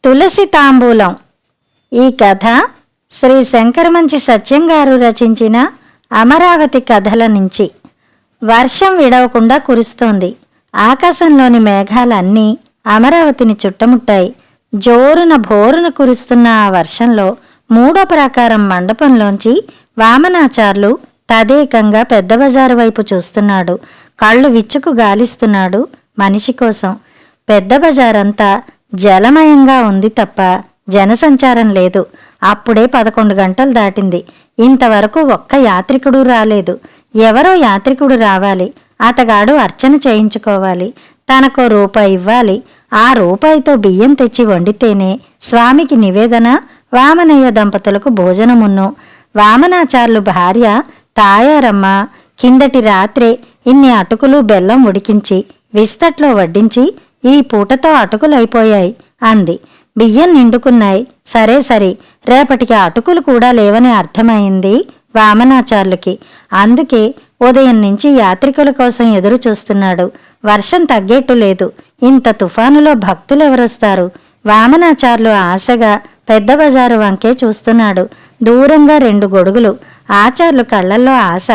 తులసి తాంబూలం. ఈ కథ శ్రీ శంకరమంచి సత్యం గారు రచించిన అమరావతి కథల నుంచి. వర్షం విడవకుండా కురుస్తోంది. ఆకాశంలోని మేఘాలన్నీ అమరావతిని చుట్టముట్టాయి. జోరున భోరున కురుస్తున్న ఆ వర్షంలో మూడో ప్రాకారం మండపంలోంచి వామనాచార్లు తదేకంగా పెద్ద బజారు వైపు చూస్తున్నాడు. కళ్ళు విచ్చుకు గాలిస్తున్నాడు మనిషి కోసం. పెద్ద బజారంతా జలమయంగా ఉంది తప్ప జనసంచారం లేదు. అప్పుడే 11 గంటలు దాటింది. ఇంతవరకు ఒక్క యాత్రికుడు రాలేదు. ఎవరో యాత్రికుడు రావాలి. అతగాడు అర్చన చేయించుకోవాలి. తనకో రూపాయి ఇవ్వాలి. ఆ రూపాయితో బియ్యం తెచ్చి వండితేనే స్వామికి నివేదన, వామనయ్య దంపతులకు భోజనమున్ను. వామనాచార్లు భార్య తాయారమ్మ కిందటి రాత్రే ఇన్ని అటుకులు బెల్లం ఉడికించి విస్తట్లో వడ్డించి ఈ పూటతో అటుకులైపోయాయి అంది. బియ్యం నిండుకున్నాయి. సరే రేపటికి అటుకులు కూడా లేవని అర్థమైంది వామనాచార్లుకి. అందుకే ఉదయం నుంచి యాత్రికుల కోసం ఎదురు చూస్తున్నాడు. వర్షం తగ్గేట్టు లేదు. ఇంత తుఫానులో భక్తులెవరొస్తారు? వామనాచార్లు ఆశగా పెద్ద బజారు వంకే చూస్తున్నాడు. దూరంగా 2 గొడుగులు. ఆచార్లు కళ్లల్లో ఆశ.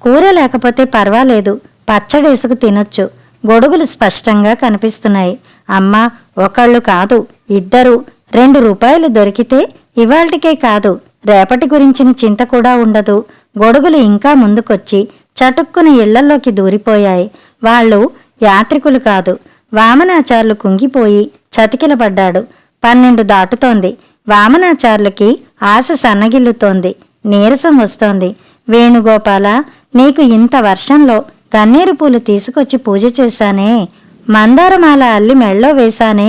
కూర లేకపోతే పర్వాలేదు, పచ్చడేసుకు తినొచ్చు. గొడుగులు స్పష్టంగా కనిపిస్తున్నాయి. అమ్మా, ఒకళ్ళు కాదు, 2. 2 రూపాయలు దొరికితే ఇవాళ్టికే కాదు, రేపటి గురించిన చింత కూడా ఉండదు. గొడుగులు ఇంకా ముందుకొచ్చి చటుక్కున ఇళ్లల్లోకి దూరిపోయాయి. వాళ్ళు యాత్రికులు కాదు. వామనాచార్లు కుంగిపోయి చతికిలపడ్డాడు. 12 దాటుతోంది. వామనాచార్లుకి ఆశ సన్నగిల్లుతోంది. నీరసం వస్తోంది. వేణుగోపాల, నీకు ఇంత వర్షంలో గన్నేరు పూలు తీసుకొచ్చి పూజ చేశానే, మందారమాల అల్లి మెళ్ళో వేశానే,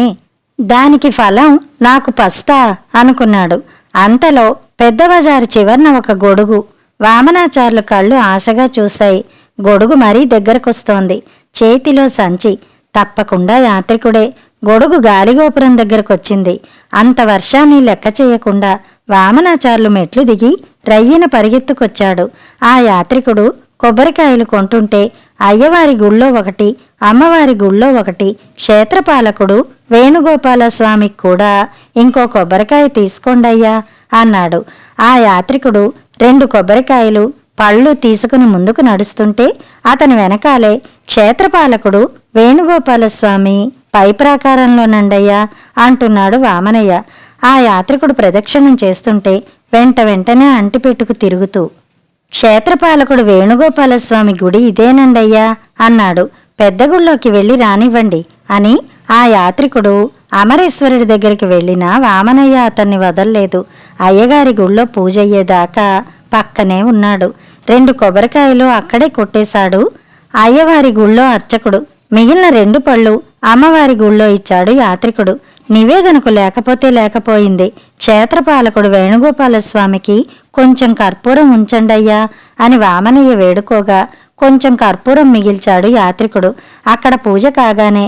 దానికి ఫలం నాకు పస్తా అనుకున్నాడు. అంతలో పెద్ద బజారు చివర్న ఒక గొడుగు. వామనాచార్లు కళ్ళు ఆశగా చూశాయి. గొడుగు మరీ దగ్గరకొస్తోంది. చేతిలో సంచి. తప్పకుండా యాత్రికుడే. గొడుగు గాలిగోపురం దగ్గరకొచ్చింది. అంత వర్షాన్ని లెక్క చేయకుండా వామనాచార్లు మెట్లు దిగి రయ్యిన పరిగెత్తుకొచ్చాడు. ఆ యాత్రికుడు కొబ్బరికాయలు కొంటుంటే అయ్యవారి గుళ్ళో 1, అమ్మవారి గుళ్ళో 1, క్షేత్రపాలకుడు వేణుగోపాల స్వామికి కూడా ఇంకో కొబ్బరికాయ తీసుకోండయ్యా అన్నాడు. ఆ యాత్రికుడు 2 కొబ్బరికాయలు పళ్ళు తీసుకుని ముందుకు నడుస్తుంటే అతని వెనకాలే క్షేత్రపాలకుడు వేణుగోపాల స్వామి పై ప్రాకారంలోనండయ్యా అంటున్నాడు వామనయ్య. ఆ యాత్రికుడు ప్రదక్షిణం చేస్తుంటే వెంటనే అంటిపెట్టుకు తిరుగుతూ, క్షేత్రపాలకుడు వేణుగోపాలస్వామి గుడి ఇదేనండయ్యా అన్నాడు. పెద్ద గుళ్ళోకి వెళ్ళి రానివ్వండి అని ఆ యాత్రికుడు అమరేశ్వరుడి దగ్గరికి వెళ్ళినా వామనయ్య అతన్ని వదల్లేదు. అయ్యగారి గుళ్ళో పూజయ్యేదాకా పక్కనే ఉన్నాడు. 2 కొబ్బరికాయలు అక్కడే కొట్టేశాడు అయ్యవారి గుళ్ళో అర్చకుడు. మిగిలిన 2 పళ్ళు అమ్మవారి గుళ్ళో ఇచ్చాడు యాత్రికుడు. నివేదనకు లేకపోతే లేకపోయింది. క్షేత్రపాలకుడు వేణుగోపాలస్వామికి కొంచెం కర్పూరం ఉంచండయ్యా అని వామనయ్య వేడుకోగా కొంచెం కర్పూరం మిగిల్చాడు యాత్రికుడు. అక్కడ పూజ కాగానే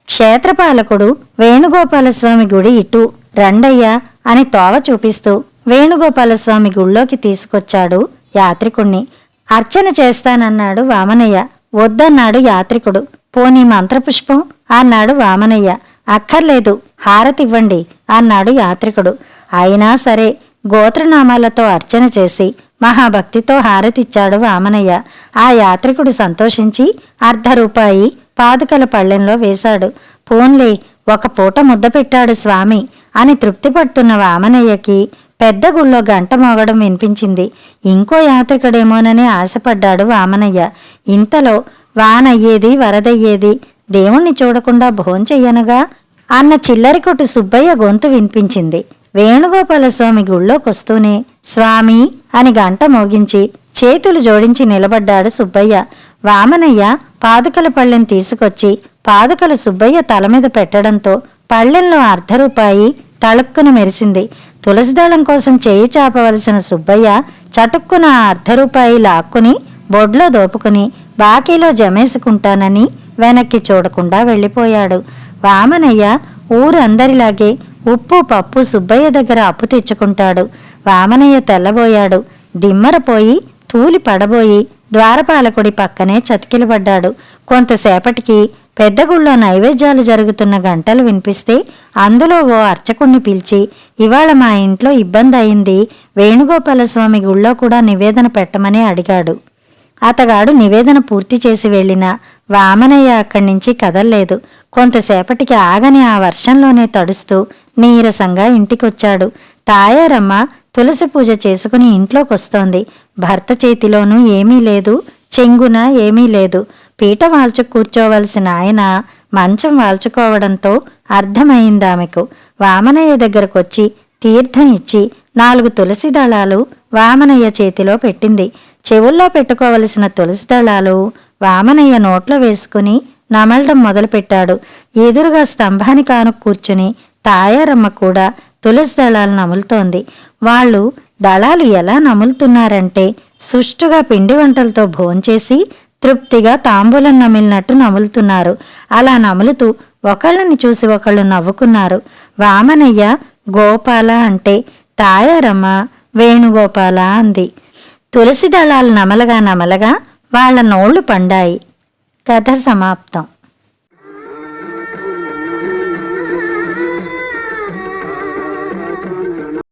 క్షేత్రపాలకుడు వేణుగోపాలస్వామి గుడి ఇటు రండయ్యా అని తోవ చూపిస్తూ వేణుగోపాలస్వామి గుళ్ళోకి తీసుకొచ్చాడు యాత్రికుణ్ణి. అర్చన చేస్తానన్నాడు వామనయ్య. వద్దన్నాడు యాత్రికుడు. పోనీ మంత్రపుష్పం అన్నాడు వామనయ్య. అక్కర్లేదు, హారతివ్వండి అన్నాడు యాత్రికుడు. అయినా సరే గోత్రనామాలతో అర్చన చేసి మహాభక్తితో హారతిచ్చాడు వామనయ్య. ఆ యాత్రికుడు సంతోషించి 1/2 రూపాయి పాదుకల పళ్ళెంలో వేశాడు. పోన్లే, 1 పూట ముద్ద పెట్టాడు స్వామి అని తృప్తిపడుతున్న వామనయ్యకి పెద్ద గుళ్ళో గంట మోగడం వినిపించింది. ఇంకో యాత్రికుడేమోనని ఆశపడ్డాడు వామనయ్య. ఇంతలో వానయ్యేది వరదయ్యేది, దేవుణ్ణి చూడకుండా భోంచెయ్యనుగా అన్న చిల్లరి కొట్టు సుబ్బయ్య గొంతు వినిపించింది. వేణుగోపాలస్వామి గుళ్ళోకొస్తూనే స్వామి అని గంట మోగించి చేతులు జోడించి నిలబడ్డాడు సుబ్బయ్య. వామనయ్య పాదుకల పళ్ళెం తీసుకొచ్చి పాదుకల సుబ్బయ్య తల మీద పెట్టడంతో పళ్ళెంలో 1/2 రూపాయి తళుక్కున మెరిసింది. తులసిదళం కోసం చేయి చాపవలసిన సుబ్బయ్య చటుక్కున 1/2 రూపాయి లాక్కుని బొడ్లో దోపుకుని బాకీలో జమేసుకుంటానని వెనక్కి చూడకుండా వెళ్ళిపోయాడు. వామనయ్య ఊరందరిలాగే ఉప్పు పప్పు సుబ్బయ్య దగ్గర అప్పు తెచ్చుకుంటాడు. వామనయ్య తెల్లబోయాడు. దిమ్మరపోయి తూలి పడబోయి ద్వారపాలకుడి పక్కనే చతికిలబడ్డాడు. కొంతసేపటికి పెద్ద గుళ్ళో నైవేద్యాలు జరుగుతున్న గంటలు వినిపిస్తే అందులో ఓ అర్చకుణ్ణి పిలిచి, ఇవాళ మా ఇంట్లో ఇబ్బంది అయింది, వేణుగోపాలస్వామి గుళ్ళో కూడా నివేదన పెట్టమని అడిగాడు. అతగాడు నివేదన పూర్తి చేసి వెళ్ళినా వామనయ్య అక్కడి నుంచి కదల్లేదు. కొంతసేపటికి ఆగని ఆ వర్షంలోనే తడుస్తూ నీరసంగా ఇంటికొచ్చాడు. తాయారమ్మ తులసి పూజ చేసుకుని ఇంట్లోకొస్తోంది. భర్త చేతిలోనూ ఏమీ లేదు, చెంగున ఏమీ లేదు. పీట వాల్చు కూర్చోవలసిన ఆయన మంచం వాల్చుకోవడంతో అర్థమైందామెకు. వామనయ్య దగ్గరకొచ్చి తీర్థం ఇచ్చి 4 తులసి దళాలు వామనయ్య చేతిలో పెట్టింది. చెవుల్లో పెట్టుకోవలసిన తులసి దళాలు వామనయ్య నోట్లో వేసుకుని నమలడం మొదలుపెట్టాడు. ఎదురుగా స్తంభానికి ఆను కూర్చుని తాయారమ్మ కూడా తులసి దళాలు నములుతోంది. వాళ్ళు దళాలు ఎలా నములుతున్నారంటే సుష్టుగా పిండి వంటలతో భోంచేసి తృప్తిగా తాంబూలం నమిలినట్టు నములుతున్నారు. అలా నములుతూ ఒకళ్ళని చూసి ఒకళ్ళు నవ్వుకున్నారు. వామనయ్య గోపాల అంటే తాయారమ్మ వేణుగోపాల అంది. తులసి దళాలు నమలగా నమలగా వాళ్ల నోళ్లు పండాయి. కథ సమాప్తం.